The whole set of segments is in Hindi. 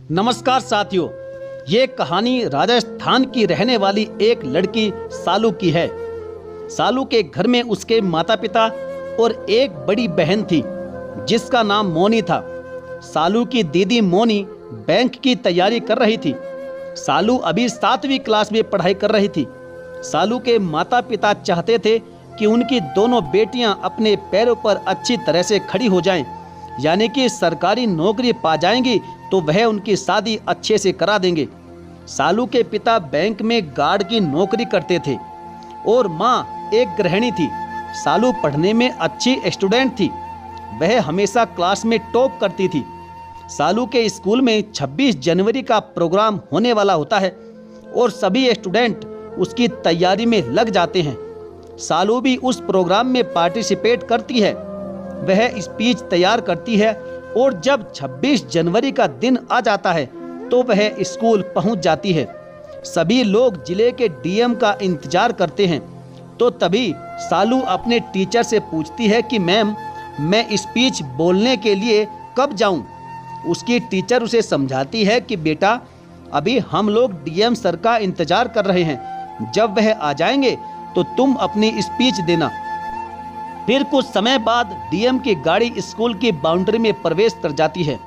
नमस्कार साथियों, ये कहानी राजस्थान की रहने वाली एक लड़की सालू की है। सालू के घर में उसके माता पिता और एक बड़ी बहन थी जिसका नाम मोनी था। सालू की दीदी मोनी बैंक की तैयारी कर रही थी। सालू अभी 7वीं क्लास में पढ़ाई कर रही थी। सालू के माता पिता चाहते थे कि उनकी दोनों बेटियां अपने पैरों पर अच्छी तरह से खड़ी हो जाएं, यानी कि सरकारी नौकरी पा जाएंगी तो वह उनकी शादी अच्छे से करा देंगे। सालू के पिता बैंक में गार्ड की नौकरी करते थे और माँ एक गृहिणी थी। सालू पढ़ने में अच्छी स्टूडेंट थी। वह हमेशा क्लास में टॉप करती थी। सालू के स्कूल में 26 जनवरी का प्रोग्राम होने वाला होता है और सभी स्टूडेंट उसकी तैयारी में लग जाते हैं। सालू भी उस प्रोग्राम में पार्टिसिपेट करती है। वह स्पीच तैयार करती है और जब 26 जनवरी का दिन आ जाता है तो वह स्कूल पहुंच जाती है। सभी लोग जिले के डीएम का इंतजार करते हैं। तो तभी सालू अपने टीचर से पूछती है कि मैम, मैं स्पीच बोलने के लिए कब जाऊं? उसकी टीचर उसे समझाती है कि बेटा, अभी हम लोग डीएम सर का इंतजार कर रहे हैं। जब वह आ जाएंगे तो तुम अपनी स्पीच देना। फिर कुछ समय बाद डीएम की गाड़ी स्कूल की बाउंड्री में प्रवेश कर जाती है।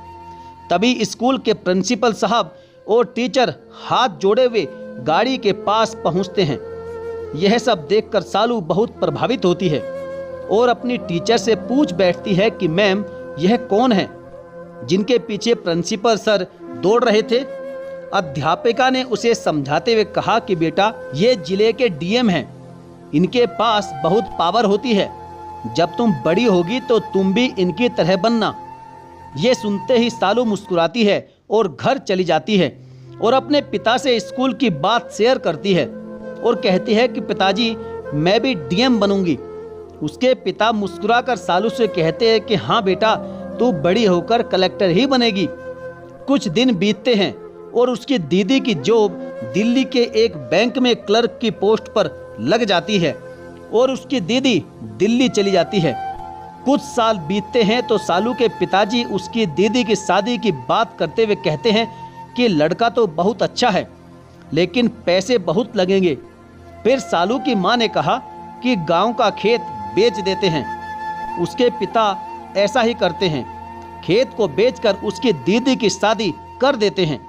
तभी स्कूल के प्रिंसिपल साहब और टीचर हाथ जोड़े हुए गाड़ी के पास पहुंचते हैं। यह सब देखकर सालू बहुत प्रभावित होती है और अपनी टीचर से पूछ बैठती है कि मैम, यह कौन है जिनके पीछे प्रिंसिपल सर दौड़ रहे थे? अध्यापिका ने उसे समझाते हुए कहा कि बेटा, ये जिले के डीएम हैं। इनके पास बहुत पावर होती है। जब तुम बड़ी होगी तो तुम भी इनकी तरह बनना। ये सुनते ही सालू मुस्कुराती है और घर चली जाती है और अपने पिता से स्कूल की बात शेयर करती है और कहती है कि पिताजी, मैं भी डीएम बनूंगी। उसके पिता मुस्कुराकर सालू से कहते हैं कि हाँ बेटा, तू बड़ी होकर कलेक्टर ही बनेगी। कुछ दिन बीतते हैं और उसकी दीदी की जॉब दिल्ली के एक बैंक में क्लर्क की पोस्ट पर लग जाती है और उसकी दीदी दिल्ली चली जाती है। कुछ साल बीतते हैं तो सालू के पिताजी उसकी दीदी की शादी की बात करते हुए कहते हैं कि लड़का तो बहुत अच्छा है लेकिन पैसे बहुत लगेंगे। फिर सालू की मां ने कहा कि गांव का खेत बेच देते हैं। उसके पिता ऐसा ही करते हैं, खेत को बेचकर उसकी दीदी की शादी कर देते हैं।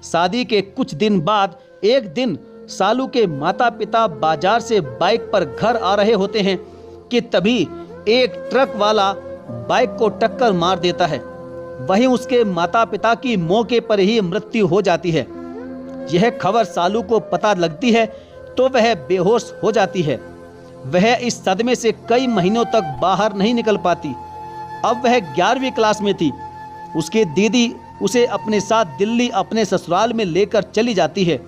शादी के कुछ दिन बाद एक दिन सालू के माता पिता बाजार से बाइक पर घर आ रहे होते हैं कि तभी एक ट्रक वाला बाइक को टक्कर मार देता है। वहीं उसके माता पिता की मौके पर ही मृत्यु हो जाती है। यह खबर सालू को पता लगती है तो वह बेहोश हो जाती है। वह इस सदमे से कई महीनों तक बाहर नहीं निकल पाती। अब वह 11वीं क्लास में थी। उसकी दीदी उसे अपने साथ दिल्ली अपने ससुराल में लेकर चली जाती है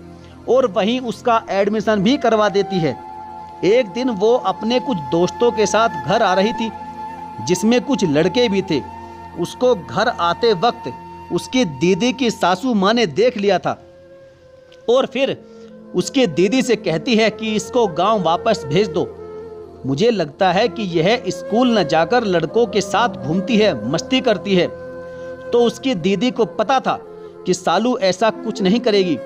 और वहीं उसका एडमिशन भी करवा देती है। एक दिन वो अपने कुछ दोस्तों के साथ घर आ रही थी जिसमें कुछ लड़के भी थे। उसको घर आते वक्त उसकी दीदी की सासू माँ ने देख लिया था और फिर उसकी दीदी से कहती है कि इसको गांव वापस भेज दो। मुझे लगता है कि यह स्कूल न जाकर लड़कों के साथ घूमती है, मस्ती करती है। तो उसकी दीदी को पता था कि सालू ऐसा कुछ नहीं करेगी।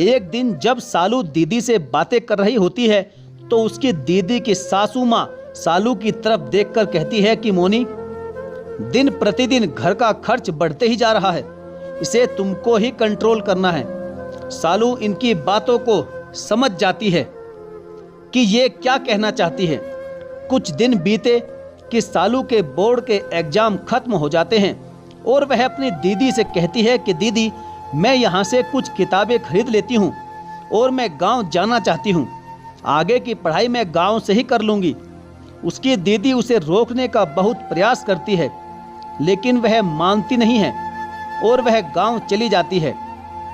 एक दिन जब सालू दीदी से बातें कर रही होती है तो उसकी दीदी की सासू माँ सालू की तरफ देखकर कहती है कि मोनी, दिन प्रतिदिन घर का खर्च बढ़ते ही जा रहा है, इसे तुमको ही कंट्रोल करना है। सालू इनकी बातों को समझ जाती है कि ये क्या कहना चाहती है। कुछ दिन बीते कि सालू के बोर्ड के एग्जाम खत्म हो जाते हैं और वह अपनी दीदी से कहती है कि दीदी, मैं यहाँ से कुछ किताबें खरीद लेती हूँ और मैं गांव जाना चाहती हूँ। आगे की पढ़ाई मैं गांव से ही कर लूँगी। उसकी दीदी उसे रोकने का बहुत प्रयास करती है लेकिन वह मानती नहीं है और वह गांव चली जाती है।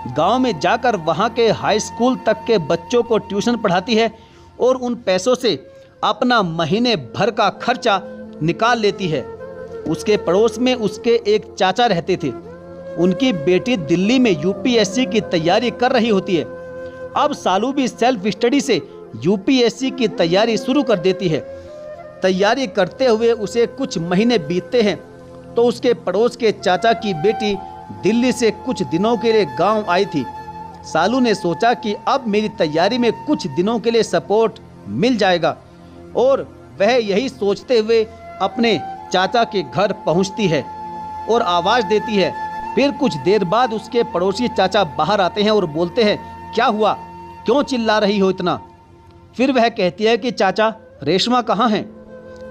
गांव में जाकर वहाँ के हाई स्कूल तक के बच्चों को ट्यूशन पढ़ाती है और उन पैसों से अपना महीने भर का खर्चा निकाल लेती है। उसके पड़ोस में उसके एक चाचा रहते थे। उनकी बेटी दिल्ली में यूपीएससी की तैयारी कर रही होती है। अब सालू भी सेल्फ स्टडी से यूपीएससी की तैयारी शुरू कर देती है। तैयारी करते हुए उसे कुछ महीने बीतते हैं तो उसके पड़ोस के चाचा की बेटी दिल्ली से कुछ दिनों के लिए गांव आई थी। सालू ने सोचा कि अब मेरी तैयारी में कुछ दिनों के लिए सपोर्ट मिल जाएगा और वह यही सोचते हुए अपने चाचा के घर पहुंचती है और आवाज़ देती है। फिर कुछ देर बाद उसके पड़ोसी चाचा बाहर आते हैं और बोलते हैं, क्या हुआ, क्यों चिल्ला रही हो इतना? फिर वह कहती है कि चाचा, रेशमा कहाँ है?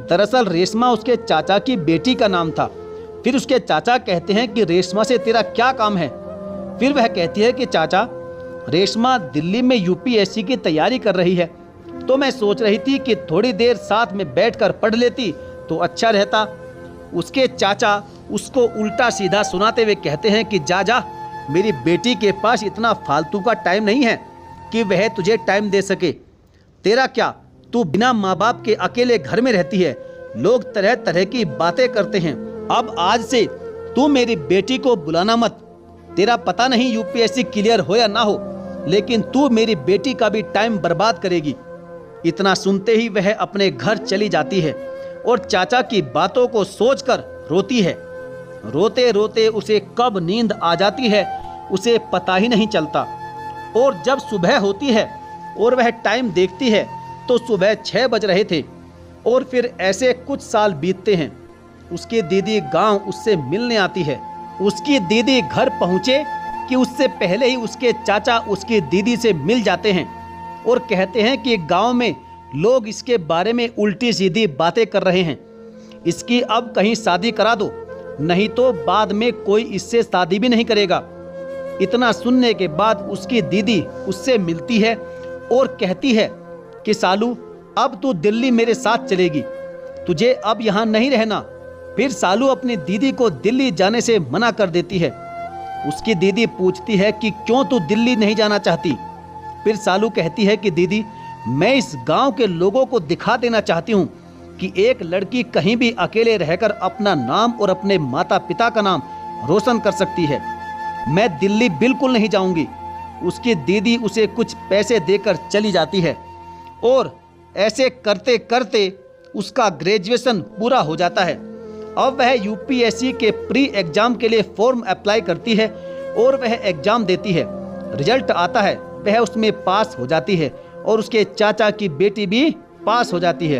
दरअसल रेशमा उसके चाचा की बेटी का नाम था। फिर उसके चाचा कहते हैं कि रेशमा से तेरा क्या काम है? फिर वह कहती है कि चाचा, रेशमा दिल्ली में यूपीएससी की तैयारी कर रही है, तो मैं सोच रही थी कि थोड़ी देर साथ में बैठकर पढ़ लेती तो अच्छा रहता। उसके चाचा उसको उल्टा सीधा सुनाते हुए कहते हैं कि जा, मेरी बेटी के पास इतना फालतू का टाइम नहीं है कि वह तुझे टाइम दे सके। तेरा क्या, तू बिना माँ बाप के अकेले घर में रहती है, लोग तरह तरह की बातें करते हैं। अब आज से तू मेरी बेटी को बुलाना मत। तेरा पता नहीं यूपीएससी क्लियर हो या ना हो, लेकिन तू मेरी बेटी का भी टाइम बर्बाद करेगी। इतना सुनते ही वह अपने घर चली जाती है और चाचा की बातों को सोचकर रोती है। रोते रोते उसे कब नींद आ जाती है उसे पता ही नहीं चलता। और जब सुबह होती है और वह टाइम देखती है तो सुबह 6 बज रहे थे। और फिर ऐसे कुछ साल बीतते हैं। उसकी दीदी गांव उससे मिलने आती है। उसकी दीदी घर पहुंचे कि उससे पहले ही उसके चाचा उसकी दीदी से मिल जाते हैं और कहते हैं कि गांव में लोग इसके बारे में उल्टी सीधी बातें कर रहे हैं, इसकी अब कहीं शादी करा दो, नहीं तो बाद में कोई इससे शादी भी नहीं करेगा। इतना सुनने के बाद उसकी दीदी उससे मिलती है और कहती है कि सालू, अब तू दिल्ली मेरे साथ चलेगी, तुझे अब यहाँ नहीं रहना। फिर सालू अपनी दीदी को दिल्ली जाने से मना कर देती है। उसकी दीदी पूछती है कि क्यों तू दिल्ली नहीं जाना चाहती? फिर सालू कहती है कि दीदी, मैं इस गांव के लोगों को दिखा देना चाहती हूँ कि एक लड़की कहीं भी अकेले रहकर अपना नाम और अपने माता पिता का नाम रोशन कर सकती है। मैं दिल्ली बिल्कुल नहीं जाऊंगी। उसकी दीदी उसे कुछ पैसे देकर चली जाती है और ऐसे करते करते उसका ग्रेजुएशन पूरा हो जाता है। अब वह यूपीएससी के प्री एग्जाम के लिए फॉर्म अप्लाई करती है और वह एग्जाम देती है। रिजल्ट आता है, वह उसमें पास हो जाती है और उसके चाचा की बेटी भी पास हो जाती है।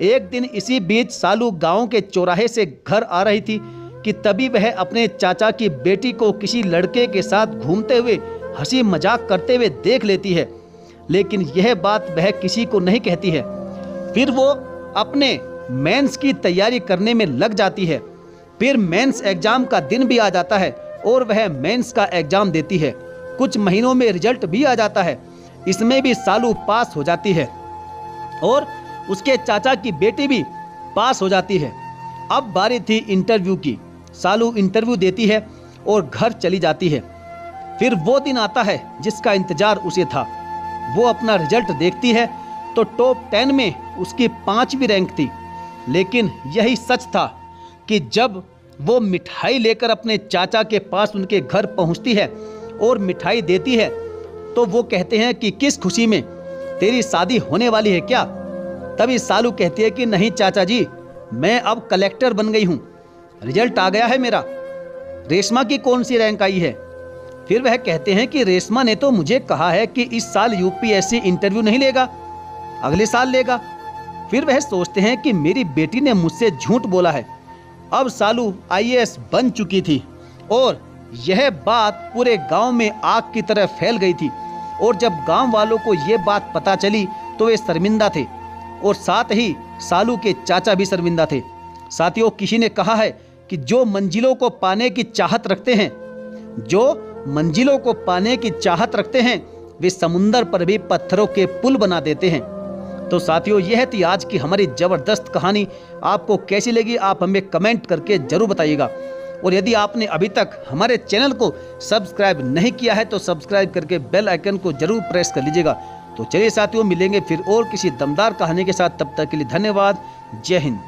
एक दिन इसी बीच सालू गांव के चौराहे से घर आ रही थी कि तभी वह अपने चाचा की बेटी को किसी लड़के के साथ घूमते हुए हंसी मजाक करते हुए देख लेती है, लेकिन यह बात वह किसी को नहीं कहती है। फिर वो अपने मेंस की तैयारी करने में लग जाती है। फिर मेंस एग्जाम का दिन भी आ जाता है और वह मेंस का एग्जाम देती है। कुछ महीनों में रिजल्ट भी आ जाता है, इसमें भी सालू पास हो जाती है और उसके चाचा की बेटी भी पास हो जाती है। अब बारी थी इंटरव्यू की। सालू इंटरव्यू देती है और घर चली जाती है। फिर वो दिन आता है जिसका इंतजार उसे था। वो अपना रिजल्ट देखती है तो टॉप 10 में उसकी 5वीं रैंक थी। लेकिन यही सच था कि जब वो मिठाई लेकर अपने चाचा के पास उनके घर पहुंचती है और मिठाई देती है तो वो कहते हैं कि किस खुशी में, तेरी शादी होने वाली है क्या? तभी सालू कहती है कि नहीं चाचा जी, मैं अब कलेक्टर बन गई हूँ, रिजल्ट आ गया है मेरा। रेशमा की कौन सी रैंक आई है? फिर वह कहते हैं कि रेशमा ने तो मुझे कहा है कि इस साल यूपीएससी इंटरव्यू नहीं लेगा, अगले साल लेगा। फिर वह सोचते हैं कि मेरी बेटी ने मुझसे झूठ बोला है। अब सालू आईएएस बन चुकी थी और यह बात पूरे गांव में आग की तरह फैल गई थी। और जब गांव वालों को यह बात पता चली तो वे शर्मिंदा थे और साथ ही सालू के चाचा भी शर्मिंदा थे। साथियों, किसी ने कहा है कि जो मंजिलों को पाने की चाहत रखते हैं वे समुंदर पर भी पत्थरों के पुल बना देते हैं। तो साथियों, यह थी आज की हमारी ज़बरदस्त कहानी। आपको कैसी लगी आप हमें कमेंट करके ज़रूर बताइएगा। और यदि आपने अभी तक हमारे चैनल को सब्सक्राइब नहीं किया है तो सब्सक्राइब करके बेल आइकन को जरूर प्रेस कर लीजिएगा। तो चलिए साथियों, मिलेंगे फिर और किसी दमदार कहानी के साथ। तब तक के लिए धन्यवाद। जय हिंद।